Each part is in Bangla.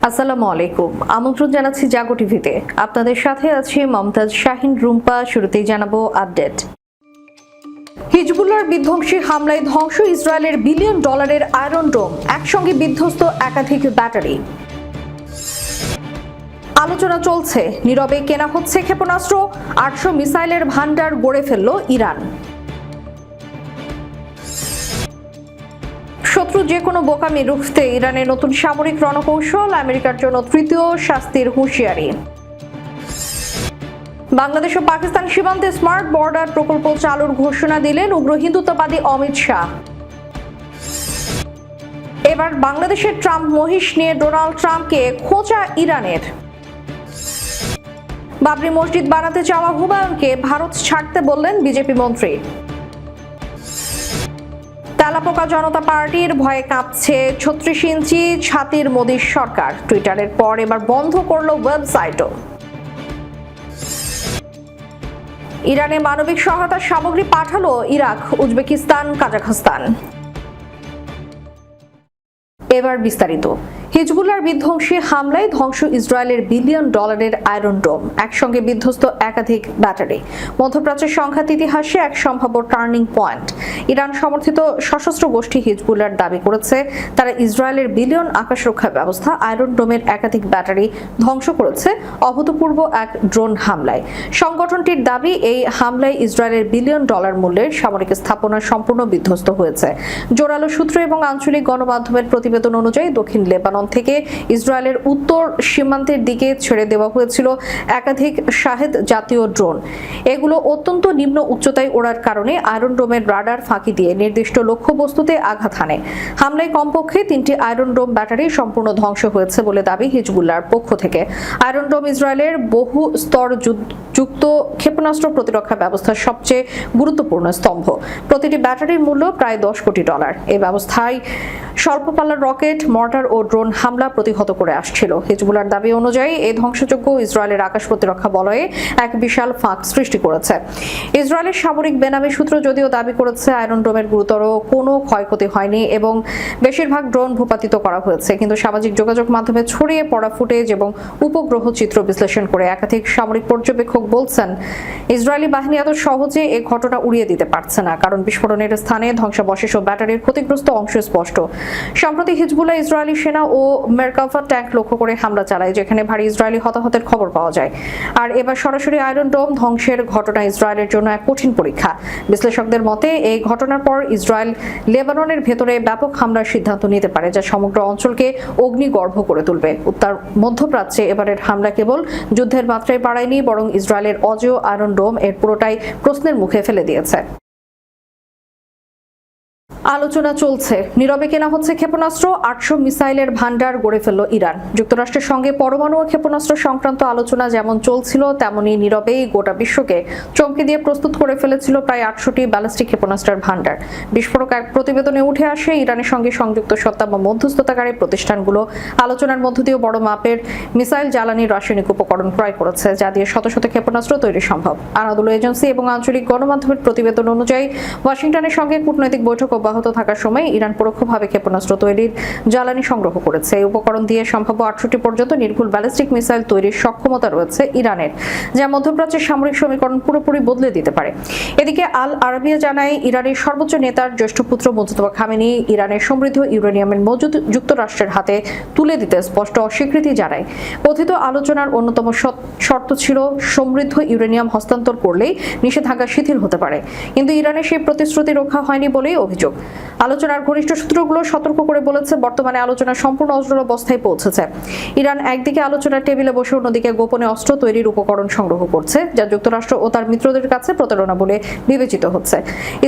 আসসালামু আলাইকুম। আমন্ত্রণ জানাচ্ছি জাগো টিভিতে। আপনাদের সাথে আছি মমতাজ শাহিন রুম্পা। শুরুতেই জানাবো আপডেট। হিজবুল্লাহর বিধ্বংসী হামলায় ধ্বংস ইসরায়েলের বিলিয়ন ডলারের আয়রন ডোম, একসঙ্গে বিধ্বস্ত একাধিক ব্যাটারি। আলোচনা চলছে, নীরবে কেনা হচ্ছে ক্ষেপণাস্ত্র, 800 মিসাইলের ভান্ডার গড়ে ফেলল ইরান। শত্রু যে কোনো বোকামি রুখতে ইরানের নতুন সামরিক রণকৌশল, আমেরিকার জন্য তৃতীয় শাস্তির হুঁশিয়ারি। বাংলাদেশ ও পাকিস্তান সীমান্তে স্মার্ট বর্ডার প্রকল্প চালুর ঘোষণা দিলেন উগ্র হিন্দুত্ববাদী অমিত শাহ। এবার বাংলাদেশের ট্রাম্প মহিষ নিয়ে ডোনাল্ড ট্রাম্পকে খোঁচা ইরানের। বাবরি মসজিদ বানাতে চাওয়া হুমায়ুনকে ভারত ছাড়তে বললেন বিজেপি মন্ত্রী। তেলাপোকা জনতা পার্টির ভয়ে কাঁপছে 36 ইঞ্চি ছাতির মোদীর সরকার। টুইটারের পর এবার বন্ধ করলো ওয়েবসাইটও। ইরানে মানবিক সহায়তা সামগ্রী পাঠালো ইরাক, উজবেকিস্তান, কাজাখস্তান। এবার বিস্তারিত। হিজবুল্লাহর বিধ্বংসী হামলায় ধ্বংস ইসরায়েলের বিলিয়ন ডলারের আয়রন ডোম, একসঙ্গে বিধ্বস্ত একাধিক ব্যাটারি। মধ্যপ্রাচ্যের সংঘাত ইতিহাসে এক সম্ভাব্য টার্নিং পয়েন্ট। ইরান সমর্থিত সশস্ত্র গোষ্ঠী হিজবুল্লাহর দাবি করেছে তারা ইসরায়েলের বিলিয়ন আকাশরক্ষা ব্যবস্থা আয়রন ডোমের একাধিক ব্যাটারি ধ্বংস করেছে অভূতপূর্ব এক ড্রোন হামলায়। সংগঠনটির দাবি, এই হামলায় ইসরায়েলের বিলিয়ন ডলার মূল্যের সামরিক স্থাপনা সম্পূর্ণ বিধ্বস্ত হয়েছে। জোরালো সূত্র এবং আঞ্চলিক গণমাধ্যমের প্রতিবেদন অনুযায়ী দক্ষিণ লেবানন থেকে ইসরায়েলের উত্তর সীমান্তের দিকে ছেড়ে দেওয়া হয়েছিল একাধিক শাহেদ জাতীয় ড্রোন। এগুলো অত্যন্ত নিম্ন উচ্চতায় ওড়ার কারণে আয়রন ডোমের রাডার ফাঁকি দিয়ে নির্দিষ্ট লক্ষ্যবস্তুতে আঘাত হানে। হামলায় কমপক্ষে 3টি আয়রন ডোম ব্যাটারি সম্পূর্ণ ধ্বংস হয়েছে বলে দাবি হিজবুল্লাহর পক্ষ থেকে। আয়রন ডোম ইসরায়েলের বহু স্তর যুক্ত ক্ষেপণাস্ত্র প্রতিরক্ষা ব্যবস্থার সবচেয়ে গুরুত্বপূর্ণ স্তম্ভ। প্রতিটি ব্যাটারির মূল্য প্রায় $10 কোটি। এই ব্যবস্থায় স্বল্প পাল্লার রকেট, মর্টার ও ড্রোন হামলা প্রতিহত করে আসছিল। হিজবুল্লাহর দাবি অনুযায়ী এই ধ্বংসযজ্ঞ ইসরায়েলের আকাশ প্রতিরক্ষা বলয়ে এক বিশাল ফাঁক সৃষ্টি করেছে। ইসরায়েলের সামরিক বেনামি সূত্র যদিও দাবি করেছে আয়রন ডোমের গুরুতর কোনো ক্ষয়ক্ষতি হয়নি এবং বেশিরভাগ ড্রোন ভূপাতিত করা হয়েছে, কিন্তু সামাজিক যোগাযোগ মাধ্যমে ছড়িয়ে পড়া ফুটেজ এবং উপগ্রহ চিত্র বিশ্লেষণ করে একাধিক সামরিক পর্যবেক্ষক বলছেন ইসরায়েলি বাহিনী এত সহজে এই ঘটনা উড়িয়ে দিতে পারছে না, কারণ বিস্ফোরণের স্থানে ধ্বংসাবশেষ ও ব্যাটারির ক্ষতিগ্রস্ত অংশ স্পষ্ট। সম্প্রতি হিজবুল্লাহ ইসরায়েলি সেনা ও মেরকাভা ট্যাঙ্ক লক্ষ্য করে হামলা চালায়, যেখানে ভারী ইসরায়েলি হতাহতের খবর পাওয়া যায়। আর এবার সরাসরি আয়রন ডোম ধ্বংসের ঘটনা ইসরায়েলের জন্য এক কঠিন পরীক্ষা। বিশ্লেষকদের মতে এই ঘটনার পর ইসরায়েল লেবাননের ভেতরে ব্যাপক হামলার সিদ্ধান্ত নিতে পারে, যা সমগ্র অঞ্চলকে অগ্নিগর্ভ করে তুলবে। উত্তর মধ্যপ্রাচ্যে এবারের হামলা কেবল যুদ্ধের মাত্রায় বাড়ায়নি, বরং ইসরায়েলের অজেয় আয়রন ডোম এর পুরোটাই প্রশ্নের মুখে ফেলে দিয়েছে। আলোচনা চলছে, নীরবে কেনা হচ্ছে ক্ষেপণাস্ত্র, 800 মিসাইলের ভান্ডার গড়ে ফেলল ইরান। যুক্তরাষ্ট্রের সঙ্গে পরমাণু ও ক্ষেপণাস্ত্র সংক্রান্ত আলোচনা যেমন চলছিল, তেমনি নীরবেই গোটা বিশ্বকে চমকে দিয়ে প্রস্তুত করে ফেলেছিল প্রায় 800টি ব্যালিস্টিক ক্ষেপণাস্ত্রের ভান্ডার। বিস্ফোরক এক প্রতিবেদনে উঠে আসে ইরানের সঙ্গে সংযুক্ত সত্তা বা মধ্যস্থতাকারী প্রতিষ্ঠানগুলো আলোচনার মধ্য দিয়ে বড় মাপের মিসাইল, জ্বালানি, রাসায়নিক উপকরণ ক্রয় করেছে, যা দিয়ে শত শত ক্ষেপণাস্ত্র তৈরি সম্ভব। আনাদুলু এজেন্সি এবং আঞ্চলিক গণমাধ্যমের প্রতিবেদন অনুযায়ী ওয়াশিংটনের সঙ্গে কূটনৈতিক বৈঠক অব্যাহত থাকার সময় ইরান পরোক্ষভাবে ক্ষেপণাস্ত্র তৈরির জ্বালানি সংগ্রহ করেছে। এই উপকরণ দিয়ে সম্ভাব্য 68 পর্যন্ত নির্ভুল ব্যালিস্টিক মিসাইল তৈরির সক্ষমতা রয়েছে ইরানের, যা মধ্যপ্রাচ্যের সামরিক সমীকরণ পুরোপুরি বদলে দিতে পারে। এদিকে আল আরাবিয়া জানায়, ইরানের সর্বোচ্চ নেতার জ্যেষ্ঠ পুত্র মুজতবা খামেনি ইরানের সমৃদ্ধ ইউরেনিয়ামের মজুদ যুক্তরাষ্ট্রের হাতে তুলে দিতে স্পষ্ট অস্বীকৃতি জানায়। কথিত আলোচনার অন্যতম শর্ত ছিল সমৃদ্ধ ইউরেনিয়াম হস্তান্তর করলেই নিষেধাজ্ঞা শিথিল হতে পারে, কিন্তু ইরানের সেই প্রতিশ্রুতি রক্ষা হয়নি বলেই অভিযোগ। আলোচনার ঘনিষ্ঠ সূত্রগুলো সতর্ক করে বলেছে, বর্তমানে আলোচনা সম্পূর্ণ অচল অবস্থায় পৌঁছেছে। ইরান একদিকে আলোচনার টেবিলে বসে অন্যদিকে গোপনে অস্ত্র তৈরির উপকরণ সংগ্রহ করছে, যা যুক্তরাষ্ট্র ও তার মিত্রদের কাছে প্রতারণা বলে বিবেচিত হচ্ছে।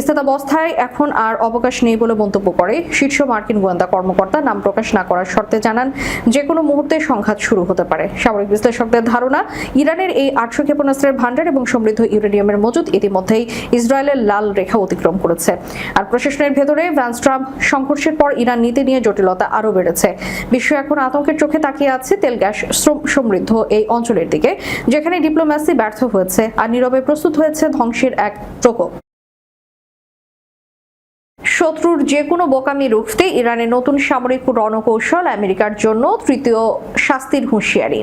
স্থিতাবস্থায় এখন আর অবকাশ নেই বলে মন্তব্য করে শীর্ষ মার্কিন গোয়েন্দা কর্মকর্তা। নাম প্রকাশ না করার শর্তে জানান, যে কোনো মুহূর্তে সংঘাত শুরু হতে পারে। সামরিক বিশ্লেষকদের ধারণা, ইরানের এই 800 ক্ষেপণাস্ত্রের ভান্ডার এবং সমৃদ্ধ ইউরেনিয়ামের মজুদ ইতিমধ্যেই ইসরায়েলের লাল রেখা অতিক্রম করেছে। আর প্রশাসনের ভেতরে ফ্রান্স ট্রাম্প সংঘর্ষের পর ইরান নীতি নিয়ে জটিলতা আরও বেড়েছে। বিশ্ব এখন আতঙ্কের চোখে তাকিয়ে আছে তেল গ্যাস সমৃদ্ধ এই অঞ্চলের দিকে, যেখানে ডিপ্লোম্যাসি ব্যর্থ হয়েছে আর নীরবে প্রস্তুত হয়েছে ধ্বংসের এক প্রকোপ। শত্রুর যে কোনো বোকামি রুখতে ইরানের নতুন সামরিক রণকৌশল আমেরিকার জন্য তৃতীয় শাস্তির হুঁশিয়ারি।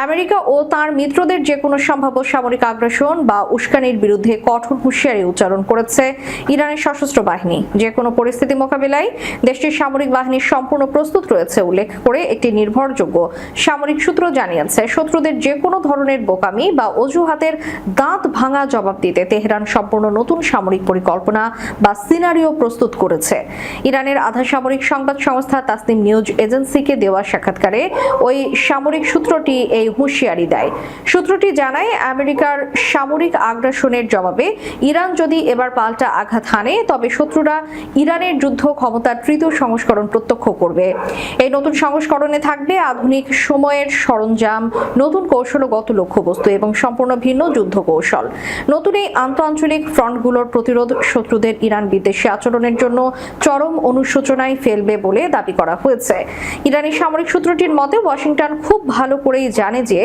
আমেরিকা ও তার মিত্রদের যে কোনো সম্ভাব্য সামরিক আগ্রাসন বা উস্কানির বিরুদ্ধে কঠোর হুঁশিয়ারি উচ্চারণ করেছে ইরানের সশস্ত্র বাহিনী। যে কোনো পরিস্থিতি মোকাবিলায় দেশটির সামরিক বাহিনী সম্পূর্ণ প্রস্তুত রয়েছে উল্লেখ করে একটি নির্ভরযোগ্য সামরিক সূত্র জানিয়েছে, শত্রুদের যে কোনো ধরনের বোকামি বা অজুহাতের দাঁত ভাঙা জবাব দিতে তেহরান সম্পূর্ণ নতুন সামরিক পরিকল্পনা বা সিনারিও প্রস্তুত করেছে। ইরানের আধা সামরিক সংবাদ সংস্থা তাসনিম নিউজ এজেন্সিকে দেওয়া সাক্ষাৎকারে ওই সামরিক সূত্রটি এই হুঁশিয়ারি দেয়। সূত্রটি জানায়, আমেরিকার সামরিক আগ্রাসনের জবাবে ইরান যদি এবার পাল্টা আঘাত হানে তবে শত্রুরা ইরানের যুদ্ধ ক্ষমতার তৃতীয় সংস্করণ প্রত্যক্ষ করবে। এই নতুন সংস্করণে থাকবে আধুনিক সময়ের সরঞ্জাম, নতুন কৌশলগত লক্ষ্যবস্তু এবং সম্পূর্ণ ভিন্ন যুদ্ধ কৌশল। নতুন এই আন্তঃআঞ্চলিক ফ্রন্টগুলোর প্রতিরোধ শত্রুদের ইরান বিদ্বেষী আচরণের জন্য চরম অনুশোচনায় ফেলবে বলে দাবি করা হয়েছে। ইরানি সামরিক সূত্রটির মতে, ওয়াশিংটন খুব ভালো করেই জানে যে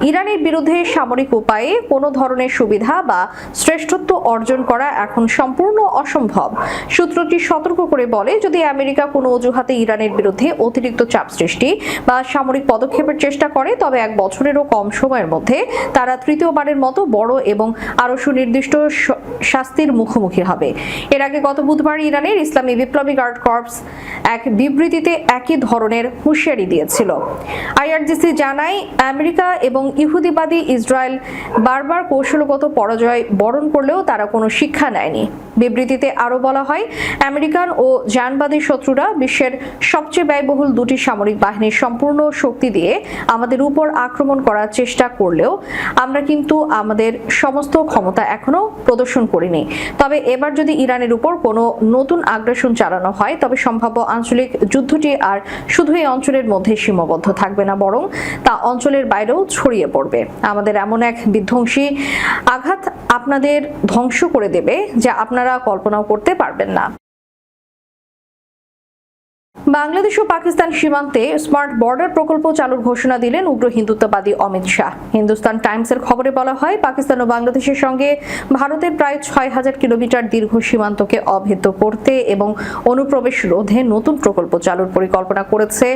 ইরানের বিরুদ্ধে সামরিক উপায়ে কোনো ধরনের সুবিধা বা শ্রেষ্ঠত্ব অর্জন করা এখন সম্পূর্ণ অসম্ভব। সূত্রটি সতর্ক করে বলে, যদি আমেরিকা কোনো অজুহাতে ইরানের বিরুদ্ধে অতিরিক্ত চাপ সৃষ্টি বা সামরিক পদক্ষেপের চেষ্টা করে তবে এক বছরেরও কম সময়ের মধ্যে তারা তৃতীয়বারের মতো বড় এবং আরো সুনির্দিষ্ট শাস্তির মুখোমুখি হবে। এর আগে গত বুধবার ইরানের ইসলামী বিপ্লবী গার্ড কর্পস এক বিবৃতিতে একই ধরনের হুঁশিয়ারি দিয়েছিল। আইআরজিসি জানায়, আমেরিকা এবং ইহুদিবাদী ইসরায়েল বারবার কৌশলগত পরাজয় বরণ করলেও তারা কোনো শিক্ষা নেয়নি। বিবৃতিতে আরো বলা হয়, আমেরিকান ও জানবাদী শত্রুরা বিশ্বের সবচেয়ে ব্যয়বহুল দুটি সামরিক বাহিনীর সম্পূর্ণ শক্তি দিয়ে আমাদের উপর আক্রমণ করার চেষ্টা করলেও আমরা কিন্তু আমাদের সমস্ত ক্ষমতা এখনো প্রদর্শন করিনি। তবে এবার যদি ইরানের উপর কোনো নতুন আগ্রাসন চালানো হয় তবে সম্ভাব্য আঞ্চলিক যুদ্ধটি আর শুধু এই অঞ্চলের মধ্যে সীমাবদ্ধ থাকবে না, বরং তা অঞ্চলের বাইরেও ছড়িয়ে পড়বে। আমাদের এমন এক বিধ্বংসী আঘাত আপনাদের ধ্বংস করে দেবে যা আপনারা কল্পনাও করতে পারবেন না। বাংলাদেশ ও পাকিস্তান সীমান্তে স্মার্ট বর্ডার প্রকল্প চালুর ঘোষণা দিলেন উগ্র হিন্দুত্ববাদী অমিত শাহ। হিন্দুস্তান টাইমসের খবরে বলা হয়, পাকিস্তান ও বাংলাদেশের সঙ্গে ভারতের প্রায় ৬,০০০ কিলোমিটার দীর্ঘ সীমান্তকে অভেদ্য করতে এবং অনুপ্রবেশ রোধে নতুন প্রকল্প চালুর পরিকল্পনা করেছে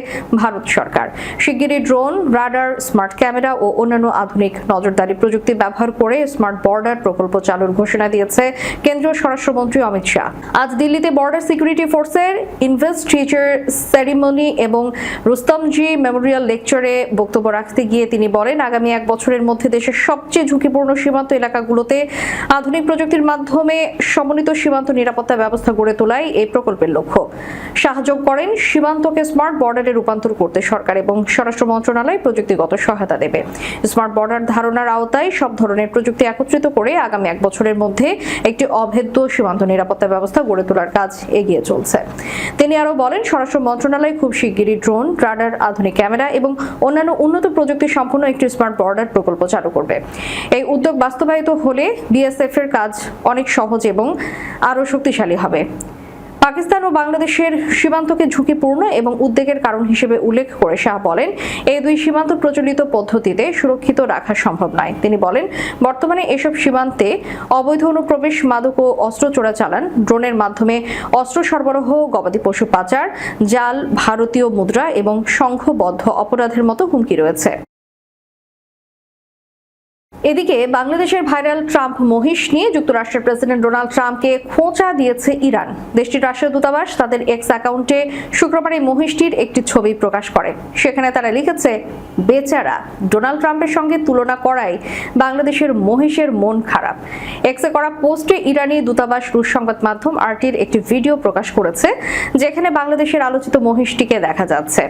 ভারত সরকার। শিগগিরই ড্রোন, রাডার, স্মার্ট ক্যামেরা ও অন্যান্য আধুনিক নজরদারি প্রযুক্তি ব্যবহার করে স্মার্ট বর্ডার প্রকল্প চালুর ঘোষণা দিয়েছে কেন্দ্রীয় স্বরাষ্ট্রমন্ত্রী অমিত শাহ। আজ দিল্লিতে বর্ডার সিকিউরিটি ফোর্সের ইনভেস্টিচার সেরিমনি এবং রুস্তমজি মেমোরিয়াল লেকচারে বক্তব্য রাখতে গিয়ে তিনি বলেন, আগামী এক বছরের মধ্যে দেশের সবচেয়ে ঝুঁকিপূর্ণ সীমান্ত এলাকাগুলোতে আধুনিক প্রযুক্তির মাধ্যমে সমন্বিত সীমান্ত নিরাপত্তা ব্যবস্থা গড়ে তোলাই এই প্রকল্পের লক্ষ্য। সাহায্য করেন, সীমান্তকে স্মার্ট বর্ডারে রূপান্তর করতে সরকার এবং স্বরাষ্ট্র মন্ত্রণালয় প্রযুক্তিগত সহায়তা দেবে। স্মার্ট বর্ডার ধারণার আওতায় সব ধরনের প্রযুক্তি একত্রিত করে আগামী এক বছরের মধ্যে একটি অভেদ্য সীমান্ত নিরাপত্তা ব্যবস্থা গড়ে তোলার কাজ এগিয়ে চলছে। তিনি আরো বলেন, স্বরাষ্ট্র মন্ত্রণালয় খুব শিগগিরই ড্রোন, রাডার, আধুনিক ক্যামেরা এবং অন্যান্য উন্নত প্রযুক্তি সম্পন্ন একটি স্মার্ট বর্ডার প্রকল্প চালু করবে। এই উদ্যোগ বাস্তবায়িত হলে বিএসএফ এর কাজ অনেক সহজ এবং আরো শক্তিশালী হবে। পাকিস্তান ও বাংলাদেশের সীমান্তকে ঝুঁকিপূর্ণ এবং উদ্বেগের কারণ হিসেবে উল্লেখ করে শাহ বলেন, এই দুই সীমান্ত প্রচলিত পদ্ধতিতে সুরক্ষিত রাখা সম্ভব নয়। তিনি বলেন, বর্তমানে এসব সীমান্তে অবৈধ অনুপ্রবেশ, মাদক ও অস্ত্র চোরাচালান, ড্রোনের মাধ্যমে অস্ত্র সরবরাহ, গবাদি পশু পাচার, জাল ভারতীয় মুদ্রা এবং সংঘবদ্ধ অপরাধের মতো হুমকি রয়েছে। এদিকে বাংলাদেশের ভাইরাল ট্রাম্প মহিষ নিয়ে যুক্তরাষ্ট্রের প্রেসিডেন্ট ডোনাল্ড ট্রাম্পকে খোঁচা দিয়েছে ইরান। দেশটির রাষ্ট্রীয় দূতাবাস তাদের এক্স অ্যাকাউন্টে শুক্রবার এই মহিষটির একটি ছবি প্রকাশ করে। সেখানে তারা লিখেছে, বেচারা, ডোনাল্ড ট্রাম্পের সঙ্গে তুলনা করায় বাংলাদেশের মহিষের মন খারাপ। এক্সে করা পোস্টে ইরানি দূতাবাস রুশ সংবাদ মাধ্যম আরটির একটি ভিডিও প্রকাশ করেছে, যেখানে বাংলাদেশের আলোচিত মহিষটিকে দেখা যাচ্ছে।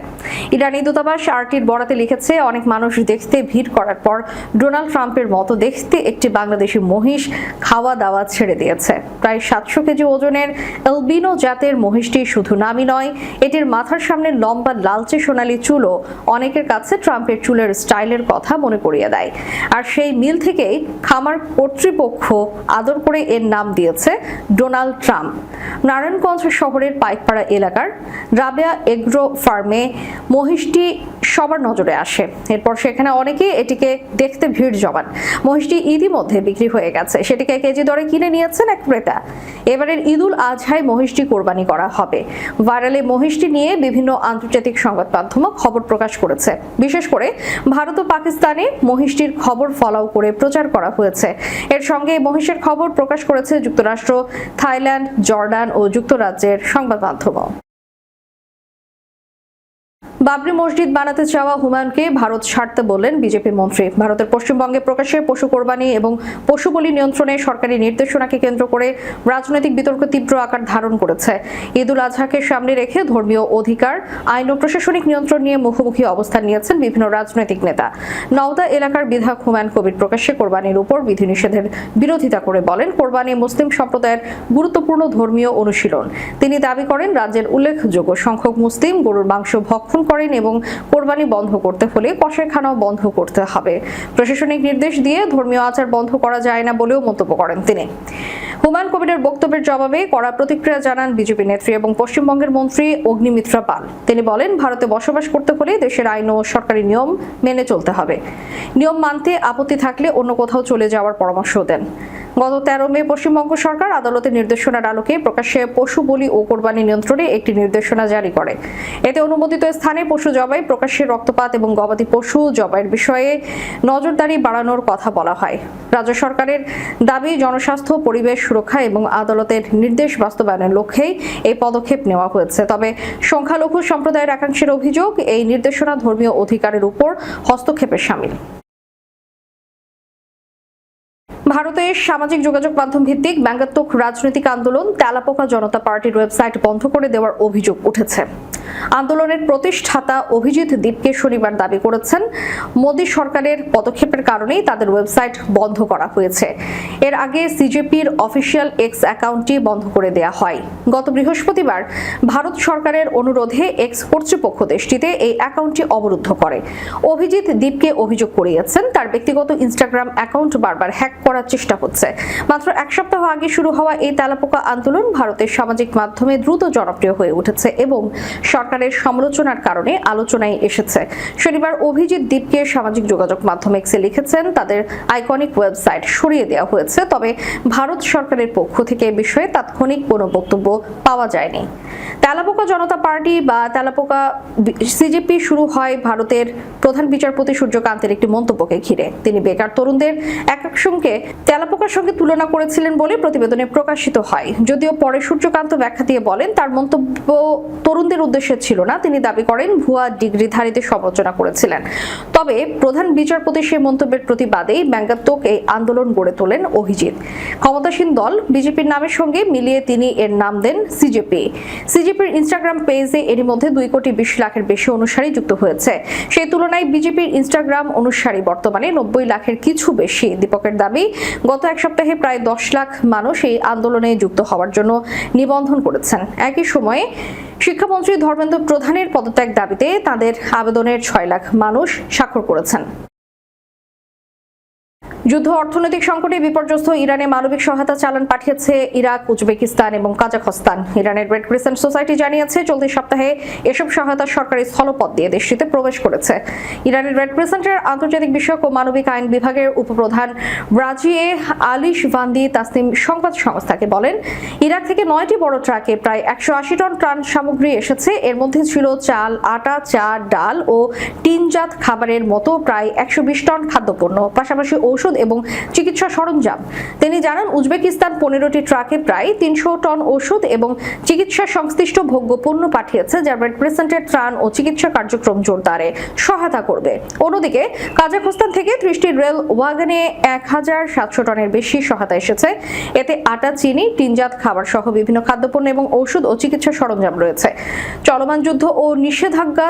ইরানি দূতাবাস আরটির বরাতে লিখেছে, অনেক মানুষ দেখতে ভিড় করার পর ডোনাল্ড ট্রাম্পের মতো দেখতে একটি বাংলাদেশি মহিষ খাওয়া দাওয়া ছেড়ে দিয়েছে। প্রায় 700 কেজি ওজনের এলবিনো জাতের মহিষটি শুধু নামই নয়, এটির মাথার সামনে লম্বা লালচে সোনালী চুলও অনেকের কাছে ট্রাম্পের চুলের স্টাইলের কথা মনে করিয়ে দেয়। আর সেই মিল থেকেই খামার কর্তৃপক্ষ আদর করে এর নাম দিয়েছে ডোনাল্ড ট্রাম্প। নারায়ণগঞ্জ শহরের পাইকপাড়া এলাকার রাবেয়া এগ্রো ফার্মে মহিষটি সবার নজরে আসে। এরপর সেখানে অনেকেই এটিকে দেখতে ভিড় জমান। মহিষটি ইতিমধ্যে বিক্রি হয়ে গেছে, সেটিকে কেজি দরে কিনে নিয়েছেন এক ক্রেতা। এবারের ঈদুল আজহায় মহিষটি কোরবানি করা হবে। ভাইরালে মহিষটি নিয়ে বিভিন্ন আন্তর্জাতিক সংবাদ মাধ্যম খবর প্রকাশ করেছে। বিশেষ করে ভারত ও পাকিস্তানে মহিষটির খবর ফলাও করে প্রচার করা হয়েছে। এর সঙ্গে মহিষের খবর প্রকাশ করেছে যুক্তরাষ্ট্র, থাইল্যান্ড, জর্ডান ও যুক্তরাজ্যের সংবাদ মাধ্যম। বাবরি মসজিদ বানাতে চাওয়া হুমায়ুনকে ভারত ছাড়তে বললেন বিজেপি মন্ত্রী। ভারতের পশ্চিমবঙ্গে প্রকাশ্যে পশু কোরবানি এবং পশু বলি নিয়ন্ত্রণে সরকারি নির্দেশনাকে কেন্দ্র করে রাজনৈতিক বিতর্ক তীব্র আকার ধারণ করেছে। ঈদুল আজহাকে সামনে রেখে ধর্মীয় অধিকার, আইন ও প্রশাসনিক নিয়ন্ত্রণ নিয়ে মুখোমুখি অবস্থান নিয়েছেন বিভিন্ন রাজনৈতিক নেতা। নওদা এলাকার বিধায়ক হুমায়ুন কবির প্রকাশ্যে কোরবানির উপর বিধিনিষেধের বিরোধিতা করে বলেন, কোরবানি মুসলিম সম্প্রদায়ের গুরুত্বপূর্ণ ধর্মীয় অনুশীলন। তিনি দাবি করেন, রাজ্যের উল্লেখযোগ্য সংখ্যক মুসলিম গরুর মাংস ভক্ষণ করেন এবং কোরবানি বন্ধ করতে হলে কসাইখানাও বন্ধ করতে হবে। প্রশাসনিক নির্দেশ দিয়ে ধর্মীয় আচার বন্ধ করা যায় না বলেও মন্তব্য করেন তিনি। হুমায়ুন কবিরের বক্তব্যের জবাবে কড়া প্রতিক্রিয়া জানান বিজেপি নেত্রী এবং পশ্চিমবঙ্গের মন্ত্রী অগ্নিমিত্রা পাল। তিনি বলেন, ভারতে বসবাস করতে হলে দেশের আইন ও সরকারি নিয়ম মেনে চলতে হবে। নিয়ম মানতে আপত্তি থাকলে অন্য কোথাও চলে যাওয়ার পরামর্শ দেন। গত 13 মে পশ্চিমবঙ্গ সরকার আদালতের নির্দেশনার আলোকে প্রকাশ্যে পশু বলি ও কোরবানি নিয়ন্ত্রণে একটি নির্দেশনা জারি করে। এতে অনুমোদিত স্থানে পশু জবাই, প্রকাশ্যে রক্তপাত এবং গবাদি পশু জবাইয়ের বিষয়ে নজরদারি বাড়ানোর কথা বলা হয়। রাজ্য সরকারের দাবি, জনস্বাস্থ্য, পরিবেশ সুরক্ষা এবং আদালতের নির্দেশ বাস্তবায়নের লক্ষ্যেই এই পদক্ষেপ নেওয়া হয়েছে। তবে সংখ্যালঘু সম্প্রদায়ের একাংশের অভিযোগ, এই নির্দেশনা ধর্মীয় অধিকারের উপর হস্তক্ষেপের শামিল। ভারতের সামাজিক যোগাযোগ মাধ্যম ভিত্তিক ব্যঙ্গাত্মক রাজনৈতিক আন্দোলন তেলাপোকা জনতা পার্টির ওয়েবসাইট বন্ধ করে দেওয়ার অভিযোগ উঠেছে। আন্দোলনের প্রতিষ্ঠাতা অভিজিৎ দীপকে শনিবার দাবি করেছেন, মোদী সরকারের পদক্ষেপের কারণেই তাদের ওয়েবসাইট বন্ধ করা হয়েছে। এর আগে সিজেপির অফিসিয়াল এক্স অ্যাকাউন্টটি বন্ধ করে দেওয়া হয়। গত বৃহস্পতিবার ভারত সরকারের অনুরোধে এক্স কর্তৃপক্ষ দেশটিতে এই অ্যাকাউন্টটি অবরুদ্ধ করে। অভিজিৎ দীপকে অভিযোগ করিয়েছেন, তার ব্যক্তিগত ইনস্টাগ্রাম অ্যাকাউন্ট বারবার হ্যাক করার চেষ্টা হচ্ছে। মাত্র এক সপ্তাহ আগে শুরু হওয়া এই তেলাপোকা আন্দোলন ভারতের সামাজিক মাধ্যমে দ্রুত জনপ্রিয় হয়ে উঠেছে এবং সরকারের সমালোচনার কারণে আলোচনায় এসেছে। শনিবার অভিজিৎ দীপকে সামাজিক যোগাযোগ মাধ্যম এক্সে লিখেছেন, তাদের আইকনিক ওয়েবসাইট সরিয়ে দেওয়া হয়েছে, তবে ভারত সরকারের পক্ষ থেকে এ বিষয়ে তাৎক্ষণিক কোনো বক্তব্য পাওয়া যায়নি। তেলাপোকা জনতা পার্টি বা তেলাপোকা সিজেপি শুরু হয় ভারতের প্রধান বিচারপতি সূর্যকান্তের একটি মন্তব্যকে ঘিরে। তিনি বেকার তরুণদের একসঙ্গে তেলাপোকার সঙ্গে তুলনা করেছিলেন বলে প্রতিবেদনে প্রকাশিত হয়। যদিও পরে সূর্যকান্ত ব্যাখ্যা দিয়ে বলেন, তার মন্তব্য তরুণদের উদ্দেশ্যে ছিল না। তিনি দাবি করেন, ভুয়া ডিগ্রিধারীদের সমালোচনা করেছিলেন। তবে প্রধান বিচারপতি সেই মন্তব্যের প্রতিবাদেই ব্যঙ্গাত্মক এই আন্দোলন গড়ে তোলেন অভিজিৎ। ক্ষমতাসীন দল বিজেপির নামের সঙ্গে মিলিয়ে তিনি এর নাম দেন সিজেপি। সিজেপির ইনস্টাগ্রাম পেজে এরই মধ্যে 2,20,00,000-এর বেশি অনুসারী যুক্ত হয়েছে। সেই তুলনায় বিজেপির ইনস্টাগ্রাম অনুসারী বর্তমানে 90 লাখের কিছু বেশি। দীপকের দাবি, গত এক সপ্তাহে প্রায় 10 লাখ মানুষ এই আন্দোলনে যুক্ত হওয়ার জন্য নিবন্ধন করেছেন। একই সময়ে শিক্ষামন্ত্রী ধর্মেন্দ্র প্রধানের পদত্যাগ দাবিতে তাদের আবেদনের 6 লাখ মানুষ স্বাক্ষর করেছেন। যুদ্ধ অর্থনৈতিক সংকটে বিপর্যস্ত ইরানে মানবিক সহায়তা চালান পাঠিয়েছে ইরাক, উজবেকিস্তান এবং কাজাখস্তান। ইরানের রেড ক্রিসেন্ট সোসাইটি জানিয়েছে, চলতি সপ্তাহে এসব সহায়তা সরকারি স্থলপথ দিয়ে দেশটিতে প্রবেশ করেছে। ইরানের রেড ক্রিসেন্টের আন্তর্জাতিক বিষয়ক ও মানবিক আইন বিভাগের উপপ্রধান রাজিয়ে আলিশভান্দি তাসনিম সংবাদ সংস্থাকে বলেন, ইরাক থেকে 9টি বড় ট্রাকে প্রায় 180 টন ত্রাণ সামগ্রী এসেছে। এর মধ্যে ছিল চাল, আটা, চা, ডাল ও টিনজাত খাবারের মতো প্রায় 120 টন খাদ্যপণ্য, পাশাপাশি ঔষধ এবং চিকিৎসা সরঞ্জাম। তিনি জানান, উজবেকিস্তান 15টি ট্রাকে প্রায় 300 টন ওষুধ এবং চিকিৎসা সংশ্লিষ্ট ভোগ্যপণ্য পাঠিয়েছে, যা রেড ক্রিসেন্টের ত্রাণ ও চিকিৎসা কার্যক্রম জোরদারে সহায়তা করবে। অন্যদিকে কাজাখস্তান থেকে 30টি রেল ওয়াগনে 1700 টনের বেশি সহায়তা এসেছে। এতে আটা, চিনি, টিনজাত খাবার সহ বিভিন্ন খাদ্যপণ্য এবং ঔষধ ও চিকিৎসা সরঞ্জাম রয়েছে। চলমান যুদ্ধ ও নিষেধাজ্ঞা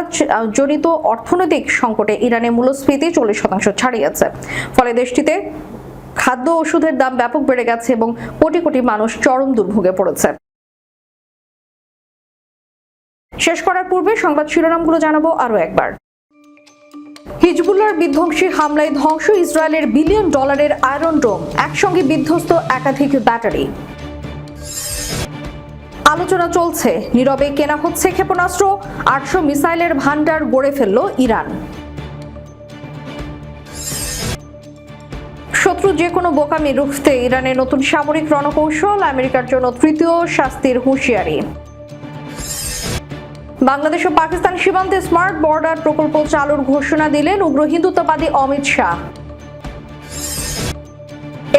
জনিত অর্থনৈতিক সংকটে ইরানে মূল্যস্ফীতি 40% ছাড়িয়েছে। ফলে দেশটিতে খাদ্য ওষুধের দাম ব্যাপক বেড়ে গেছে এবং কোটি কোটি মানুষ চরম দুর্ভোগে পড়েছে। শেষ করার পূর্বে সংবাদ শিরোনামগুলো জানাবো আরো একবার। হিজবুল্লাহর বিধ্বংসী হামলায় ধ্বংস ইসরায়েলের $1 বিলিয়ন আয়রন ডোম, একসঙ্গে বিধ্বস্ত একাধিক ব্যাটারি। আলোচনা চলছে, নীরবে কেনা হচ্ছে ক্ষেপণাস্ত্র, 800 মিসাইলের ভান্ডার গড়ে ফেলল ইরান। শত্রু যে কোনো বোকামি রুখতে ইরানের নতুন সামরিক রণকৌশল, আমেরিকার জন্য তৃতীয় শাস্তির হুঁশিয়ারি। বাংলাদেশ ও পাকিস্তান সীমান্তে স্মার্ট বর্ডার প্রকল্প চালুর ঘোষণা দিলেন উগ্র হিন্দুত্ববাদী অমিত শাহ।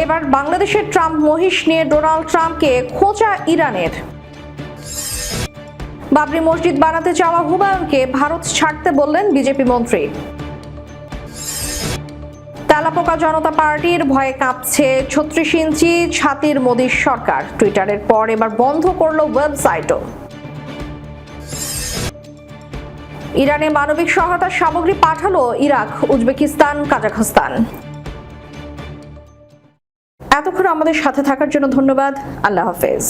এবার বাংলাদেশের ট্রাম্প মহিষ নিয়ে ডোনাল্ড ট্রাম্পকে খোঁচা ইরানের। বাবরি মসজিদ বানাতে চাওয়া হুমায়ুনকে ভারত ছাড়তে বললেন বিজেপি মন্ত্রী। তেলাপোকা জনতা পার্টির ভয়ে কাঁপছে 36 ইঞ্চি ছাতির মোদির সরকার। টুইটারের পর এবার বন্ধ করলো ওয়েবসাইটও। ইরানে মানবিক সহায়তা সামগ্রী পাঠালো ইরাক, উজবেকিস্তান, কাজাখস্তান। এতক্ষণ আমাদের সাথে থাকার জন্য ধন্যবাদ। আল্লাহ হাফেজ।